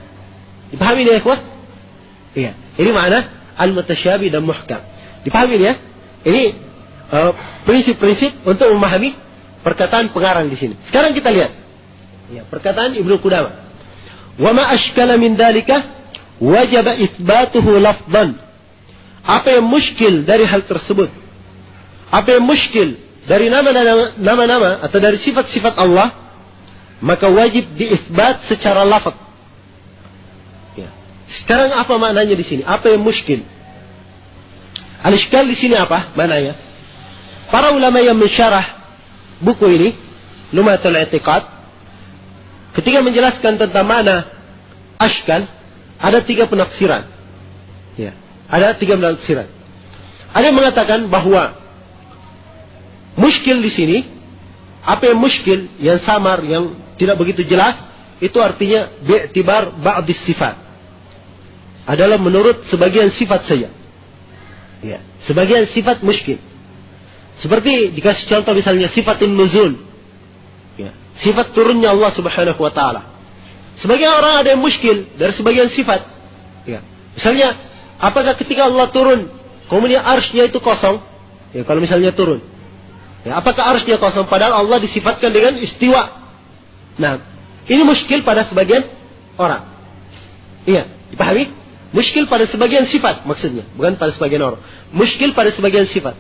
Dipahami ya, ikhwah? Iya. Ini makna al-mutasyabih dan muhkam. Dipahami ya? Ini prinsip-prinsip untuk memahami perkataan pengarang di sini. Sekarang kita lihat. Ya, perkataan Ibnu Qudamah. Wa ma ashkala min dalika wajaba itsbatuhu lafdhan. Apa yang muskil dari hal tersebut? Apa yang muskil dari nama-nama atau dari sifat-sifat Allah, maka wajib diisbat secara lafaz. Ya. Sekarang apa maknanya di sini? Apa yang muskil? Al-iskal di sini apa maknanya? Para ulama yang mensyarah buku ini, Lumatul I'tiqad, ketika menjelaskan tentang makna ashkal, ada 3 penafsiran. Ya. Ada 3 penafsiran. Ada yang mengatakan bahwa muskil di sini, apa yang muskil, yang samar, yang tidak begitu jelas, itu artinya bi'tibar ba'dis sifat. Adalah menurut sebagian sifat saja. Ya, sebagian sifat muskil. Seperti dikasih contoh misalnya sifatun nuzul. Ya, sifat turunnya Allah Subhanahu wa taala. Sebagian orang ada yang muskil dari sebagian sifat. Ya. Misalnya, apakah ketika Allah turun, kemudian arsy-Nya itu kosong? Ya, kalau misalnya turun. Ya, apakah arsy-Nya kosong padahal Allah disifatkan dengan istiwa? Nah, ini muskil pada sebagian orang. Iya, dipahami? Muskil pada sebagian sifat maksudnya, bukan pada sebagian orang. Muskil pada sebagian sifat.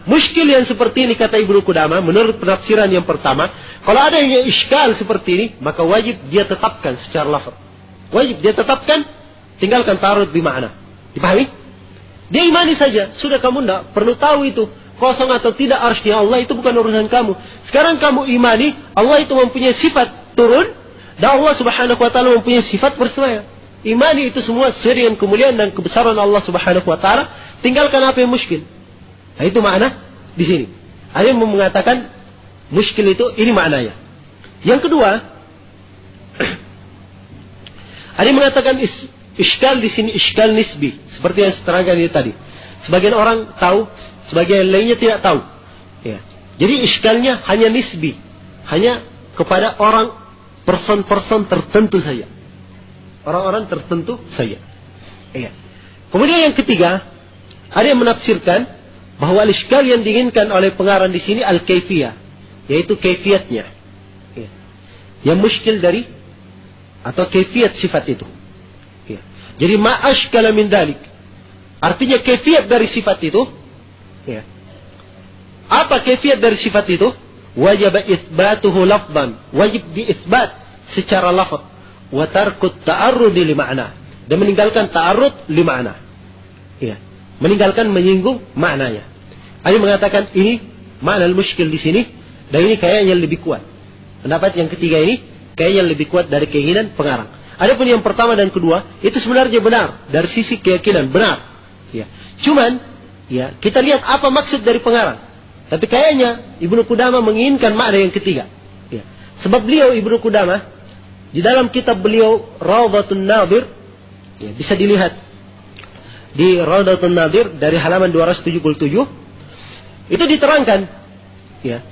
Muskil yang seperti ini kata Ibnu Qudamah, menurut penafsiran yang pertama, kalau ada yang iskal seperti ini, maka wajib dia tetapkan secara lafaz. Wajib dia tetapkan, tinggalkan ta'arud bi makna. Dipahami? Dia imani saja, sudah kamu tidak perlu tahu itu kosong atau tidak arsy Allah, itu bukan urusan kamu. Sekarang kamu imani Allah itu mempunyai sifat turun dan Allah Subhanahu wa taala mempunyai sifat bersemayam. Imani itu semua sesuai dengan kemuliaan dan kebesaran Allah Subhanahu wa taala, tinggalkan apa yang muskil. Nah, itu makna di sini. Ada yang mengatakan muskil itu ini maknanya. Yang kedua, ada yang mengatakan iskal di sini iskal nisbi, seperti yang diterangkan ini tadi. Sebagian orang tahu, sebagian lainnya tidak tahu. Ya. Jadi iskalnya hanya nisbi, hanya kepada orang person-person tertentu saja. Orang-orang tertentu saja. Ya. Kemudian yang ketiga, ada yang menafsirkan bahwa al-iskal yang diinginkan oleh pengarang di sini al-kaifiyah, yaitu kaifiatnya. Ya. Yang muskil dari atau kaifiat sifat itu. Ya. Jadi ma'ashkala min dalik. Artinya kaifiat dari sifat itu. Ya. Apa kaifiat dari sifat itu? Wajib isbatuhu lafdan. Wajib diisbat secara lafaz. Wa tarkut ta'arrudi li ma'na. Dan meninggalkan ta'arrud li ma'na. Ya. Meninggalkan menyinggung maknanya. Ada yang mengatakan ini makna al-muskil di sini. Dan ini kayaknya lebih kuat. Pendapat yang ketiga ini kayaknya lebih kuat dari keinginan pengarang. Adapun yang pertama dan kedua itu sebenarnya benar dari sisi keyakinan benar. Ya. Cuman ya kita lihat apa maksud dari pengarang. Tapi kayaknya Ibnu Qudamah menginginkan makna yang ketiga. Ya. Sebab beliau Ibnu Qudamah di dalam kitab beliau Rawdatun Nadir, ya, bisa dilihat di Rawdatun Nadir dari halaman 277 itu diterangkan. Ya.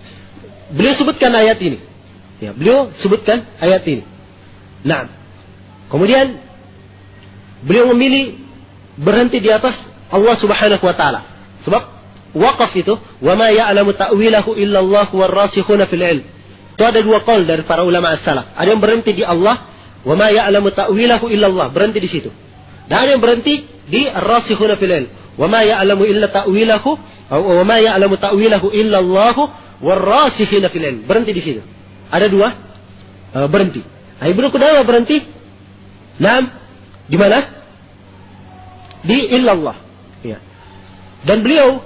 Beliau sebutkan ayat ini. Ya, beliau sebutkan ayat ini. Nah, kemudian beliau memilih berhenti di atas Allah Subhanahu wa taala. Sebab waqaf itu, "Wa ma ya'lamu ta'wilahu illa Allah war-rasikhuna fil 'ilm." Itu ada dua qaul dari para ulama as-salaf. Ada yang berhenti di Allah, "Wa ma ya'lamu ta'wilahu illa Allah." Berhenti di situ. Dan ada yang berhenti di ar-rasikhuna fil 'ilm. "Wa ma ya'lamu illa ta'wilahu" atau "Wa ma ya'lamu ta'wilahu illa Allah war-rasikhuna fil 'ilm." Berhenti di situ. Ada dua berhenti. Nah, Ibnu Qudamah berhenti. Naam, di mana? Di illallah. Ya. Dan beliau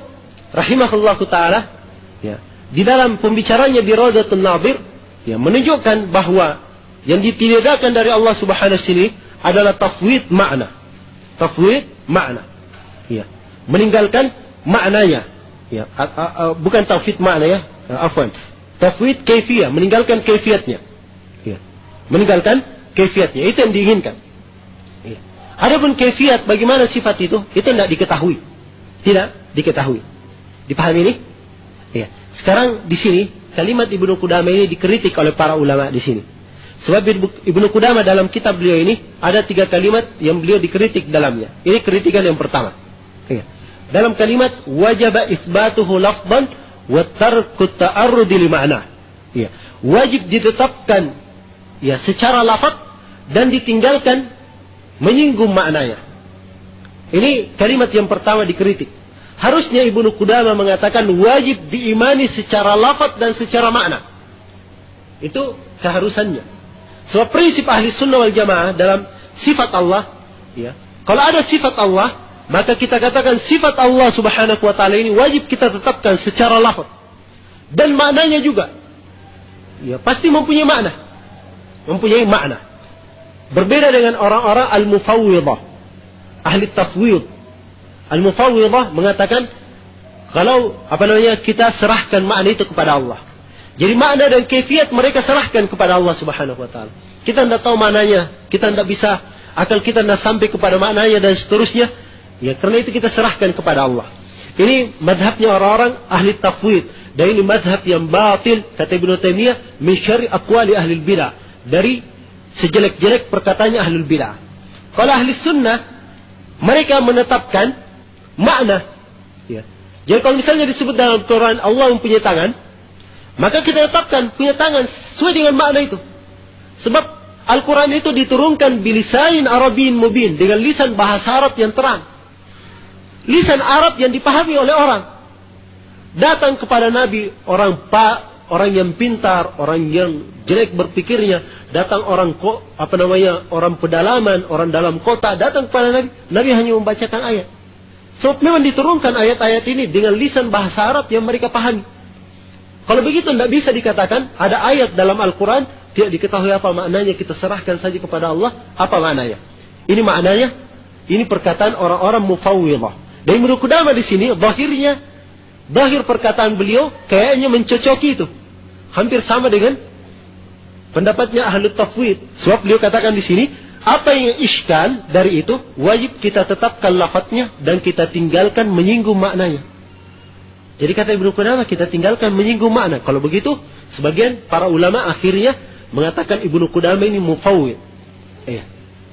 rahimahullahu taala ya, di dalam pembicaranya di Rawdatun Nadir ya, menunjukkan bahwa yang ditiadakan dari Allah Subhanahu wa taala adalah tafwid makna. Tafwid makna. Ya. Meninggalkan maknanya. Ya, bukan tafwid makna ya, afwan. Tafwid kaifiyah, meninggalkan kaifiatnya. Ya. Meninggalkan kaifiatnya, itu yang diinginkan. Ya. Adapun kaifiat bagaimana sifat itu tidak diketahui. Tidak diketahui. Dipahami ini? Ya. Sekarang di sini kalimat Ibnu Qudamah ini dikritik oleh para ulama di sini. Sebab Ibnu Qudamah dalam kitab beliau ini ada 3 kalimat yang beliau dikritik dalamnya. Ini kritikan yang pertama. Ya. Dalam kalimat wajaba isbatuhu lafdan wa tarku ta'arrudi li ma'na. Ya. Wajib ditetapkan ya secara lafaz dan ditinggalkan menyinggung maknanya. Ini kalimat yang pertama dikritik. Harusnya Ibnu Qudamah mengatakan wajib diimani secara lafaz dan secara makna. Itu keharusannya. Sebab prinsip ahli sunnah wal jamaah dalam sifat Allah, ya, kalau ada sifat Allah, maka kita katakan sifat Allah Subhanahu wa taala ini wajib kita tetapkan secara lafaz. Dan maknanya juga. Ya, pasti mempunyai makna. Mempunyai makna. Berbeda dengan orang-orang al-mufawwidah. Ahli tafwid. Al-mufawwidah mengatakan kalau kita serahkan makna itu kepada Allah. Jadi makna dan kaifiat mereka serahkan kepada Allah Subhanahu wa taala. Kita tidak tahu maknanya, kita tidak bisa, akal kita tidak sampai kepada maknanya dan seterusnya. Ya, karena itu kita serahkan kepada Allah. Ini madhabnya orang-orang ahli tafwid. Dan ini madhab yang batil, kata Ibnu Taimiyah, min syarri aqwali ahli bidah. Dari sejelek-jelek perkataannya ahli bidah. Kalau ahli sunnah, mereka menetapkan makna. Ya. Jadi kalau misalnya disebut dalam Quran Allah mempunyai tangan, maka kita tetapkan punya tangan sesuai dengan makna itu. Sebab Al-Quran itu diturunkan bilisanin Arabiyyin mubin, dengan lisan bahasa Arab yang terang. Lisan Arab yang dipahami oleh orang. Datang kepada Nabi orang yang pintar, orang yang jelek berpikirnya, datang orang orang pedalaman, orang dalam kota, datang kepada Nabi. Nabi hanya membacakan ayat. So memang diturunkan ayat-ayat ini dengan lisan bahasa Arab yang mereka pahami. Kalau begitu tidak bisa dikatakan ada ayat dalam Al-Quran tidak diketahui apa maknanya, kita serahkan saja kepada Allah apa maknanya. Ini maknanya, ini perkataan orang-orang mufawwidah. Dan Ibnu Qudamah di sini zahirnya zahir perkataan beliau kayaknya mencocoki itu. Hampir sama dengan pendapatnya ahli tafwid. Sebab beliau katakan di sini, apa yang iskal dari itu, wajib kita tetapkan lafadznya dan kita tinggalkan menyinggung maknanya. Jadi kata Ibnu Qudamah, kita tinggalkan menyinggung makna. Kalau begitu, sebagian para ulama akhirnya mengatakan Ibnu Qudamah ini mufawwid.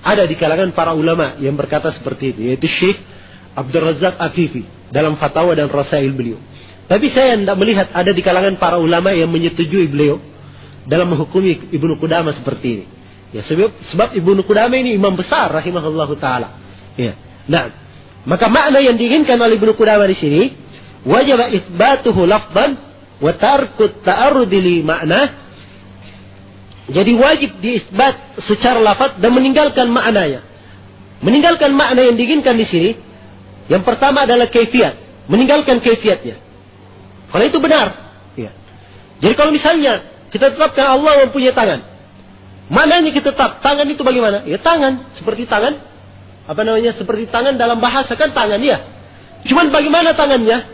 Ada di kalangan para ulama yang berkata seperti itu, yaitu Syekh Abdul Razak Afifi dalam fatwa dan rasail beliau. Tapi saya tidak melihat ada di kalangan para ulama yang menyetujui beliau dalam menghukumi Ibnu Qudamah seperti ini. Ya, sebab Ibnu Qudamah ini imam besar rahimahullahu taala. Ya. Nah, maka makna yang diinginkan oleh Ibnu Qudamah di sini, wajib itsbatuhu lafdhan wa tarku ta'arrud li ma'na. Jadi wajib diisbat secara lafaz dan meninggalkan maknanya. Meninggalkan makna yang diinginkan di sini, yang pertama adalah kaifiyat, meninggalkan kaifiyatnya. Kalau itu benar. Ya. Jadi kalau misalnya kita tetapkan Allah mempunyai tangan, maknanya kita tetap tangan itu bagaimana? Ya tangan, seperti tangan, seperti tangan dalam bahasa kan tangan ya. Cuman bagaimana tangannya?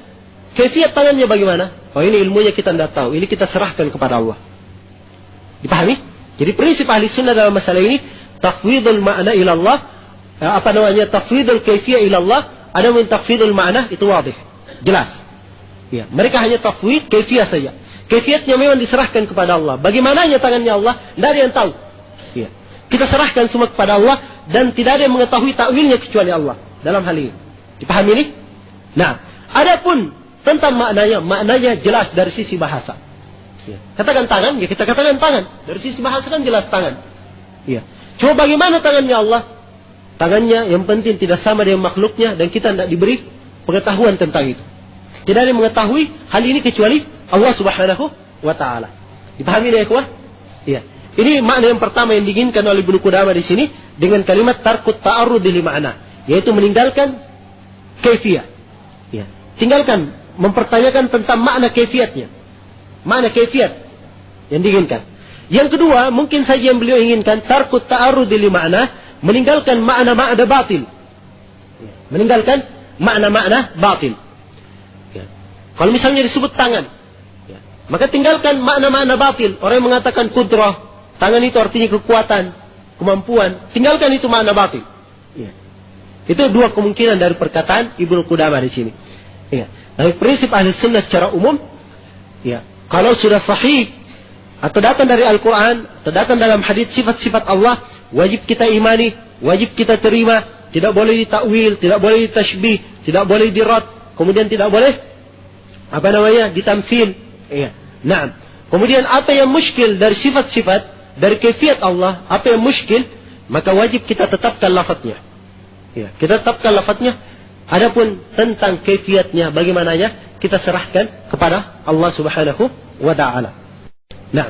Kaifiyat tangannya bagaimana? Oh ini ilmunya kita tidak tahu. Ini kita serahkan kepada Allah. Dipahami? Jadi prinsip ahli sunnah dalam masalah ini, tafwidul ma'na ila Allah, tafwidul kaifiyah ila Allah, ada min tafwidul ma'na itu wadih, jelas. Ya, mereka hanya tafwid kaifiyah saja. Kaifiyatnya memang diserahkan kepada Allah. Bagaimananya tangannya Allah, tidak ada yang tahu. Ya. Kita serahkan semua kepada Allah dan tidak ada yang mengetahui takwilnya kecuali Allah dalam hal ini. Dipahami ini? Nah, adapun tentang maknanya jelas dari sisi bahasa. Ya. Katakan tangan, ya kita katakan tangan. Dari sisi bahasa kan jelas tangan. Ya. Cuma bagaimana tangannya Allah? Tangannya yang penting tidak sama dengan makhluknya dan kita tidak diberi pengetahuan tentang itu. Tidak ada yang mengetahui hal ini kecuali Allah Subhanahu wa taala. Dipahami ya, ikhwah? Ya. Ini makna yang pertama yang diinginkan oleh Ibnu Qudamah di sini dengan kalimat tarkut ta'arrud li ma'na, yaitu meninggalkan kaifiyah. Ya. Tinggalkan mempertanyakan tentang makna kaifiyatnya. Makna kaifiyat yang diinginkan. Yang kedua, mungkin saja yang beliau inginkan tarkut ta'arrud li ma'na, meninggalkan makna-makna batil. Ya. Meninggalkan makna-makna batil. Kalau misalnya disebut tangan, ya, maka tinggalkan makna-makna batil. Orang yang mengatakan kudrah, tangan itu artinya kekuatan, kemampuan. Tinggalkan itu makna batil. Ya. Itu dua kemungkinan dari perkataan Ibnu Qudamah di sini. Ya. Dari prinsip ahli sunnah secara umum, ya, kalau sudah sahih atau datang dari Al-Quran, atau datang dalam hadits sifat-sifat Allah, wajib kita imani, wajib kita terima. Tidak boleh ditakwil, tidak boleh ditashbih, tidak boleh dirad, kemudian tidak boleh ditamthil. Iya. Nah, kemudian apa yang muskil dari sifat-sifat, dari kaifiyat Allah, apa yang muskil, maka wajib kita tetapkan lafadznya. Ya, kita tetapkan lafadznya. Adapun tentang kaifiyatnya, bagaimananya, kita serahkan kepada Allah Subhanahu wa taala. Nah,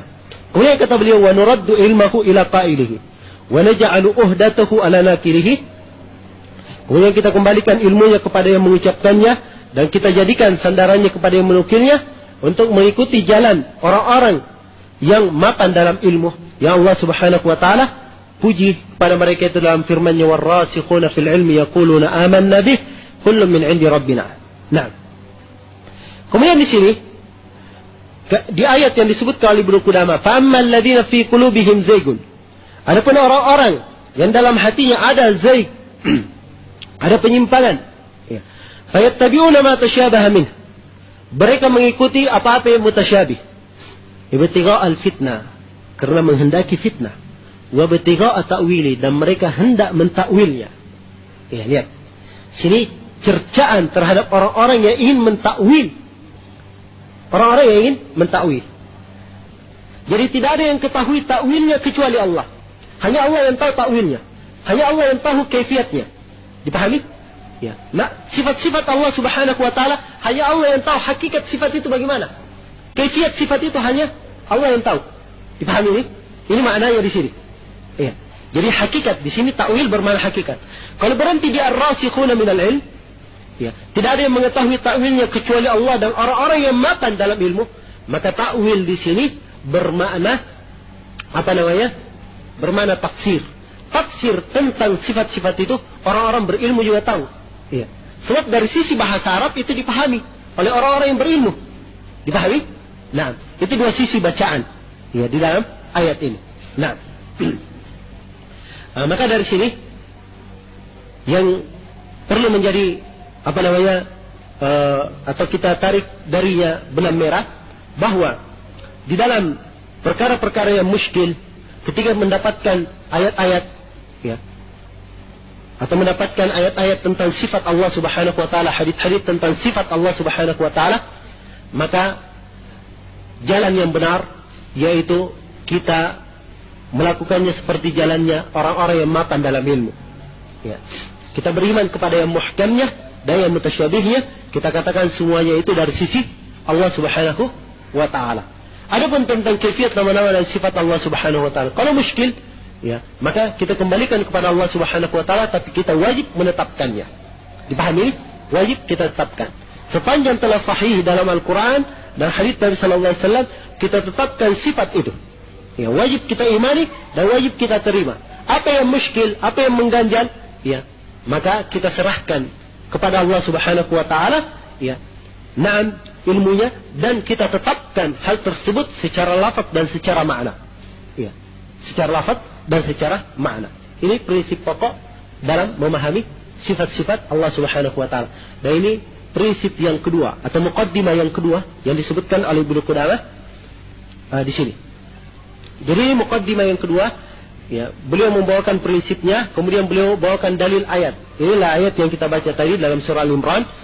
kemudian kata beliau, wa nuraddu ilmahu ila qailihi wa naj'alu uhdatahu ala nakirihi. Kemudian kita kembalikan ilmunya kepada yang mengucapkannya dan kita jadikan sandarannya kepada yang menukilnya untuk mengikuti jalan orang-orang yang mapan dalam ilmu. Ya Allah Subhanahu wa taala puji kepada mereka itu dalam firman-Nya, warasikhuna fil ilmi yaquluna amanna bih kullun min 'indi rabbina. Nah. Kemudian di sini di ayat yang disebutkan oleh Ibnu Qudamah, fa ammal ladzina fi qulubihim zaygun. Adapun orang-orang yang dalam hatinya ada zaig, ada penyimpangan, fayattabi'una ma tasyabaha minh. Mereka mengikuti apa-apa yang mutasyabih. Ibtigha' al-fitnah, karena menghendaki fitnah. Wa ibtigha' ta'wili, dan mereka hendak mentakwilnya. Ya, lihat. Sini cercaan terhadap orang-orang yang ingin mentakwil. Orang-orang yang ingin mentakwil. Jadi tidak ada yang ketahui takwilnya kecuali Allah. Hanya Allah yang tahu takwilnya. Hanya Allah yang tahu kaifiyatnya. Dipahami? Ya. Nah, sifat-sifat Allah Subhanahu wa taala hanya Allah yang tahu hakikat sifat itu bagaimana. Kaifiyat sifat itu hanya Allah yang tahu. Dipahami ini? Ini maknanya di sini. Ya. Jadi hakikat di sini takwil bermakna hakikat. Kalau berhenti di ar-rasikhuna minal ilm, ya, tidak ada yang mengetahui takwilnya kecuali Allah dan orang-orang yang mapan dalam ilmu, maka takwil di sini bermakna bermakna tafsir. Tafsir tentang sifat-sifat itu orang-orang berilmu juga tahu. Ya. Sebab dari sisi bahasa Arab itu dipahami. oleh orang-orang yang berilmu. Dipahami? Nah, itu dua sisi bacaan ya di dalam ayat ini. Nah, maka dari sini yang perlu menjadi atau kita tarik darinya benang merah, bahwa di dalam perkara-perkara yang muskil, ketika mendapatkan ayat-ayat ya, atau mendapatkan ayat-ayat tentang sifat Allah Subhanahu wa taala, hadits-hadits tentang sifat Allah Subhanahu wa taala, maka jalan yang benar yaitu kita melakukannya seperti jalannya orang-orang yang mapan dalam ilmu. Ya. Kita beriman kepada yang muhkamnya dan yang mutasyabihnya, kita katakan semuanya itu dari sisi Allah Subhanahu wa taala. Adapun tentang kaifiat nama-nama dan sifat Allah Subhanahu wa taala, kalau muskil, ya, maka kita kembalikan kepada Allah Subhanahu wa taala, tapi kita wajib menetapkannya. Dipahami? Wajib kita tetapkan. Sepanjang telah sahih dalam Al-Quran dan hadits Nabi sallallahu alaihi wasallam, kita tetapkan sifat itu. Ya, wajib kita imani dan wajib kita terima. Apa yang muskil, apa yang mengganjal, ya, maka kita serahkan kepada Allah Subhanahu wa taala, ya, na'am ilmunya, dan kita tetapkan hal tersebut secara lafaz dan secara makna. Ya, secara lafaz dan secara makna. Ini prinsip pokok dalam memahami sifat-sifat Allah Subhanahu wa taala. Dan ini prinsip yang kedua atau muqaddimah yang kedua yang disebutkan oleh Ibnu Qudamah di sini. Jadi ini muqaddimah yang kedua, ya, beliau membawakan prinsipnya, kemudian beliau bawakan dalil ayat. Inilah ayat yang kita baca tadi dalam surah Al-Imran.